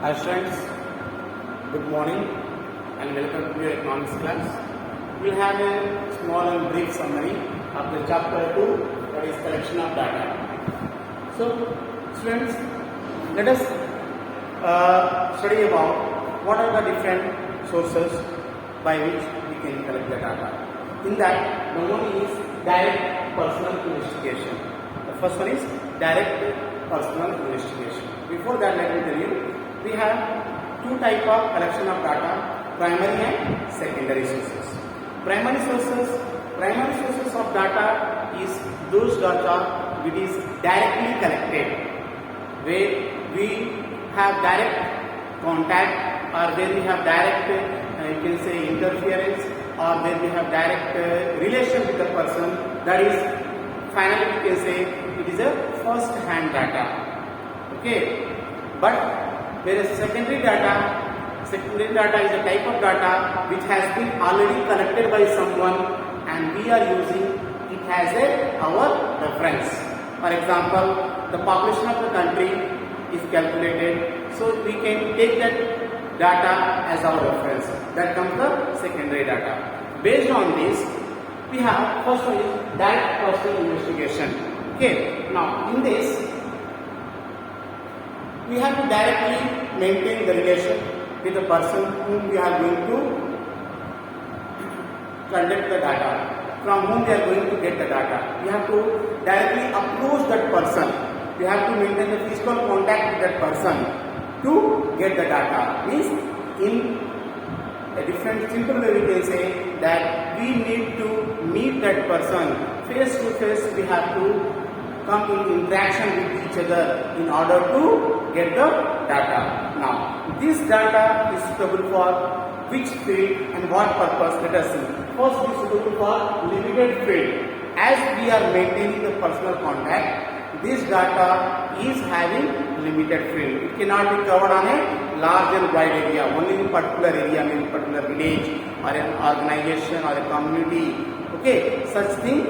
Hi friends, good morning and welcome to your economics class. We will have a small and brief summary of the chapter 2, that is collection of data. So students, let us study about what are the different sources by which we can collect the data. In that, the one is direct personal investigation. The first one is direct personal investigation. Before that, let me tell you, we have two type of collection of data, primary and secondary sources. Primary sources of data is those data which is directly collected, where we have direct contact or where we have direct you can say interference, or where we have direct relation with the person. That is, finally we can say it is a first hand data. Okay, but whereas secondary data is a type of data which has been already collected by someone and we are using it as our reference. For example, the population of the country is calculated, so we can take that data as our reference. That comes the secondary data. Based on this, we have first one is direct personal investigation. Okay, now in this, we have to directly maintain the relation with the person whom we are going to conduct the data, from whom we are going to get the data. We have to directly approach that person. We have to maintain the physical contact with that person to get the data. Means in a different simple way we can say that we need to meet that person face to face. We have to come in interaction with each other in order to get the data. Now, this data is suitable for which field and what purpose? Let us see. First, it is suitable for limited field. As we are maintaining the personal contact, this data is having limited field. It cannot be covered on a large and wide area, only in particular area, maybe particular village or an organization or a community. Okay, such thing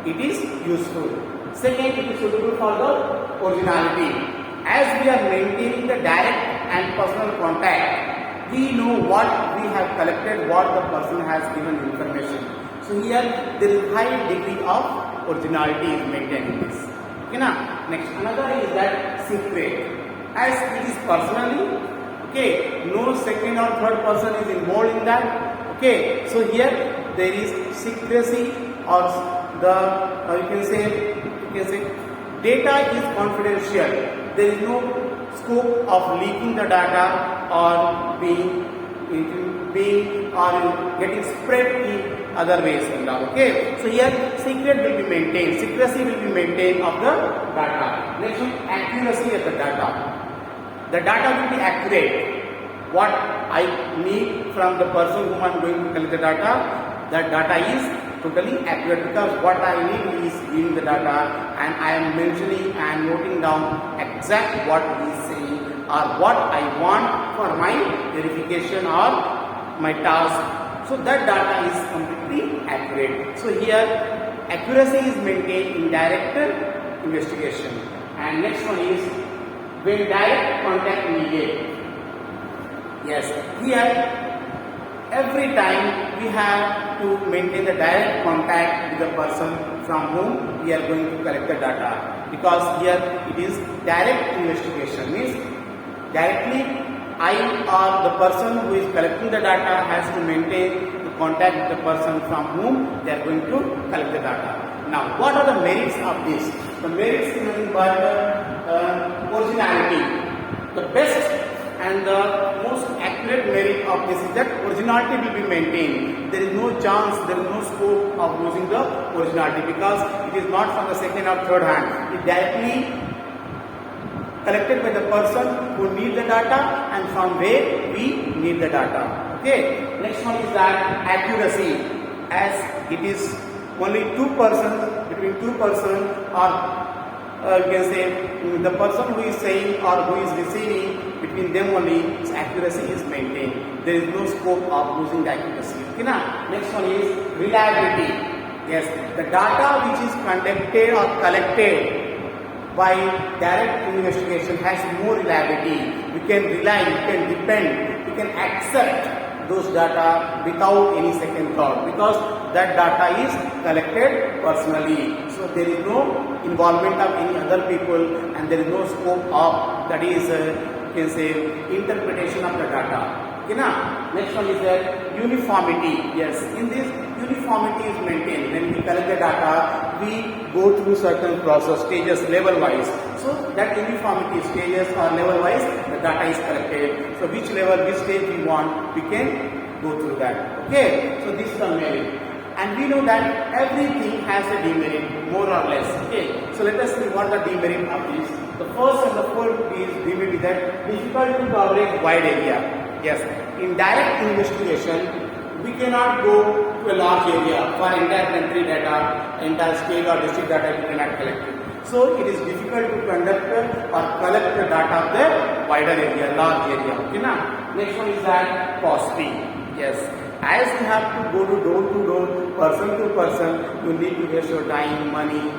it is useful. Second, it is suitable for the originality. As we are maintaining the direct and personal contact, we know what we have collected, what the person has given information. So here there is high degree of originality is maintained in this. Okay, now next another is that secret. As it is personally, okay, no second or third person is involved in that. Okay, so here there is secrecy, or the you can say data is confidential. There is no scope of leaking the data or being or getting spread in other ways. Okay, so here secret will be maintained, secrecy will be maintained of the data. Next one, accuracy of the data. The data will be accurate. What I need from the person whom I am going to collect the data, that data is totally accurate, because what I need is giving the data and I am mentioning and noting down exact what he is saying or what I want for my verification or my task. So that data is completely accurate. So here accuracy is maintained in direct investigation. And next one is when direct contact needed. Yes, here every time we have to maintain the direct contact with the person from whom we are going to collect the data, because here it is direct investigation, means directly I or the person who is collecting the data has to maintain the contact with the person from whom they are going to collect the data. Now, what are the merits of this? The merits is nothing but originality. The best and the most accurate merit of this is that originality will be maintained. There is no chance, there is no scope of losing the originality, because it is not from the second or third hand. It directly collected by the person who needs the data and from where we need the data. Okay. Next one is that accuracy. As it is only between two persons, or you can say the person who is saying or who is receiving, between them only its accuracy is maintained. There is no scope of losing the accuracy. Okay, now next one is reliability. Yes, the data which is conducted or collected By direct investigation has more reliability. We can rely, we can depend, we can accept those data without any second thought, because that data is collected personally. So there is no involvement of any other people, and there is no scope of, that is you can say, interpretation of the data. Okay, now next one is that uniformity. Yes, in this uniformity is maintained. When we collect the data, we go through certain process stages level wise. So that uniformity stages or level wise the data is collected. So which level, which stage we want, we can go through that. Okay, so this is the merit. And we know that everything has a demerit, more or less. Okay, so let us see what the demerit of this. The first and the fourth is demerit is that difficult to cover a wide area. Yes, in direct investigation, we cannot go to a large area for entire country data, entire state or district data we cannot collect it. So it is difficult to conduct or collect the data of the wider area, large area. Okay, now next one is that costly. Yes, as you have to go to door, person to person, you need to waste your time, money,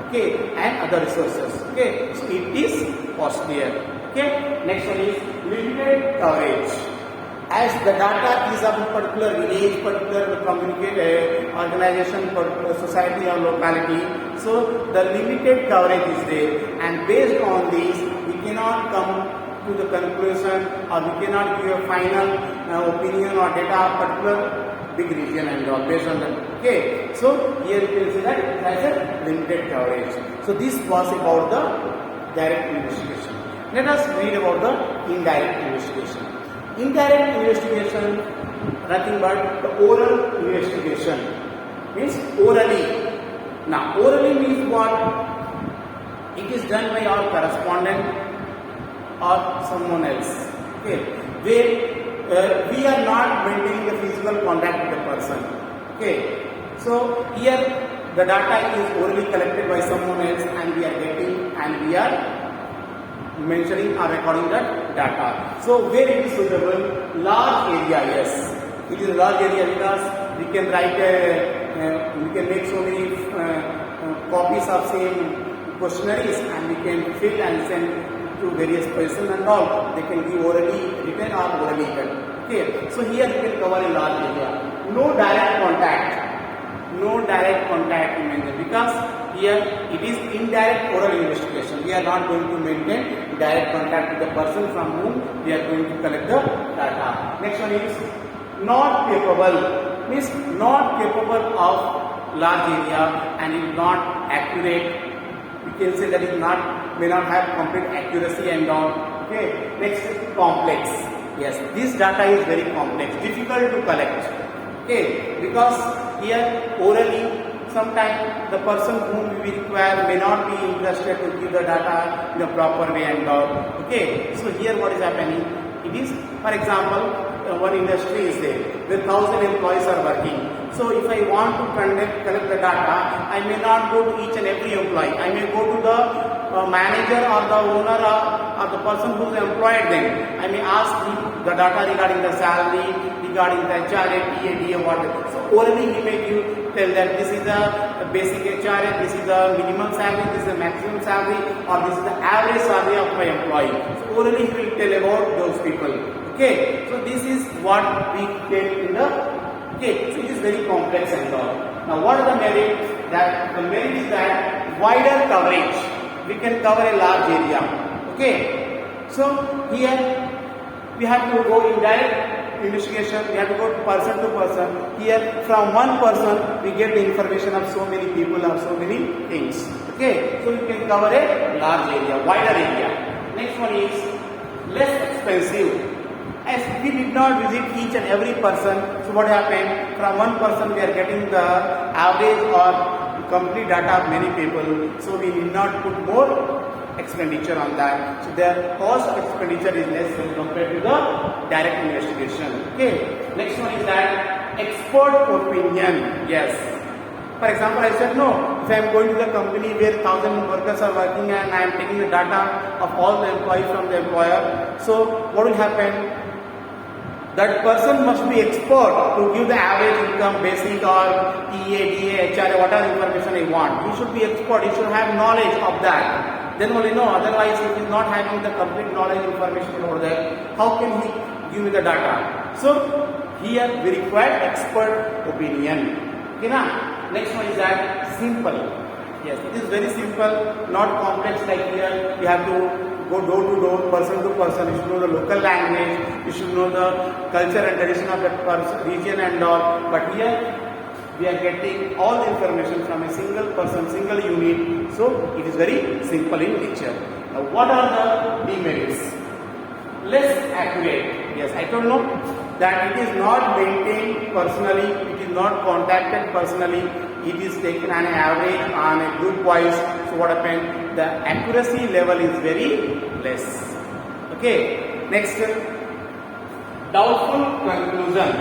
okay, and other resources. Okay, so it is costlier. Okay, next one is limited coverage. As the data is of a particular village, particular community, organization, particular society or locality, so the limited coverage is there, and based on this, we cannot come to the conclusion, or we cannot give a final opinion or data of particular big region and all based on that. Okay, so here you can see that it has a limited coverage. So this was about the direct investigation. Let us read about the indirect investigation. Indirect investigation, nothing but the oral investigation, means orally. Now, orally means what? It is done by our correspondent or someone else. Okay, where we are not maintaining the physical contact with the person. Okay, so here the data is orally collected by someone else, and we are getting, and we are mentioning or recording that data. So where it is suitable? Large area, yes. It is a large area because we can write we can make so many copies of same questionnaires, and we can fill and send to various persons and all. They can give orally written or orally written. Okay. So here we can cover a large area. No direct contact. No direct contact maintained, because here it is indirect oral investigation. We are not going to maintain direct contact with the person from whom we are going to collect the data. Next one is not capable, means not capable of large area and is not accurate. We can say that it may not have complete accuracy and all. Okay. Next is complex. Yes, this data is very complex, difficult to collect. Okay, because here orally, sometimes the person whom we require may not be interested to give the data in a proper way and all. Okay, so here what is happening? It is, for example, one industry is there where 1,000 employees are working. So if I want to collect the data, I may not go to each and every employee. I may go to the manager or the owner or the person who is employed them. I may ask the data regarding the salary, regarding the HRA, PA, what. So orally he may tell that this is the basic HRA, this is the minimum salary, this is the maximum salary, or this is the average salary of my employee. So orally he will tell about those people. Okay, so this is what we get in the, okay, so it is very complex and all. Now what are the merits? That the merit is that wider coverage. We can cover a large area. Okay, so here we have to go in direct investigation, we have to go person to person. Here from one person we get the information of so many people or so many things. Okay, so we can cover a large area, wider area. Next one is less expensive. As we did not visit each and every person, so what happened? From one person we are getting the average or complete data of many people, so we need not put more expenditure on that. So their cost of expenditure is less when compared to the direct investigation. Okay. Next one is that expert opinion. Yes. For example, I said no. If I am going to the company where 1,000 workers are working and I am taking the data of all the employees from the employer, so what will happen? that person must be expert to give the average income, basic or EA, DA, HRA, whatever information I want. He should be expert, he should have knowledge of that. Then only know, otherwise if he is not having the complete knowledge information over there, how can he give me the data? So here we require expert opinion. Okay, now next one is that simple. Yes, it is very simple, not complex like here. You have to go door to door, person to person. You should know the local language. You should know the culture and tradition of that person, region and all. But here we are getting all the information from a single person, single unit. So it is very simple in nature. Now, what are the demerits? Less accurate. Yes, I don't know that it is not maintained personally. It is not contacted personally. It is taken on an average, on a group wise. So what happened? The accuracy level is very less. Okay. Next, doubtful conclusion.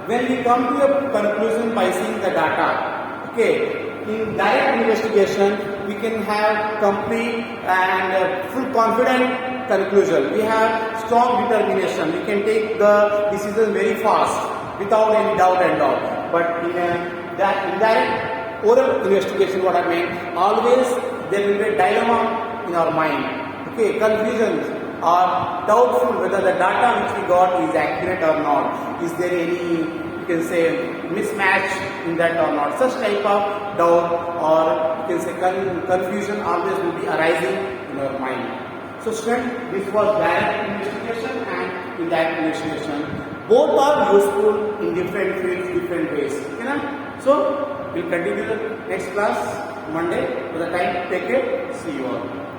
When we come to a conclusion by seeing the data, okay, in direct investigation, we can have complete and full confident conclusion. We have strong determination. We can take the decision very fast without any doubt and all. But in that indirect oral investigation, what I mean, always there will be a dilemma in our mind. Okay, confusions or doubtful whether the data which we got is accurate or not. Is there any, you can say, mismatch in that or not? Such type of doubt or you can say confusion always will be arising in our mind. So student, this was direct investigation and indirect investigation. Both are useful in different fields, different ways. Okay, so we'll continue the next class Monday. For the time, take care. See you all.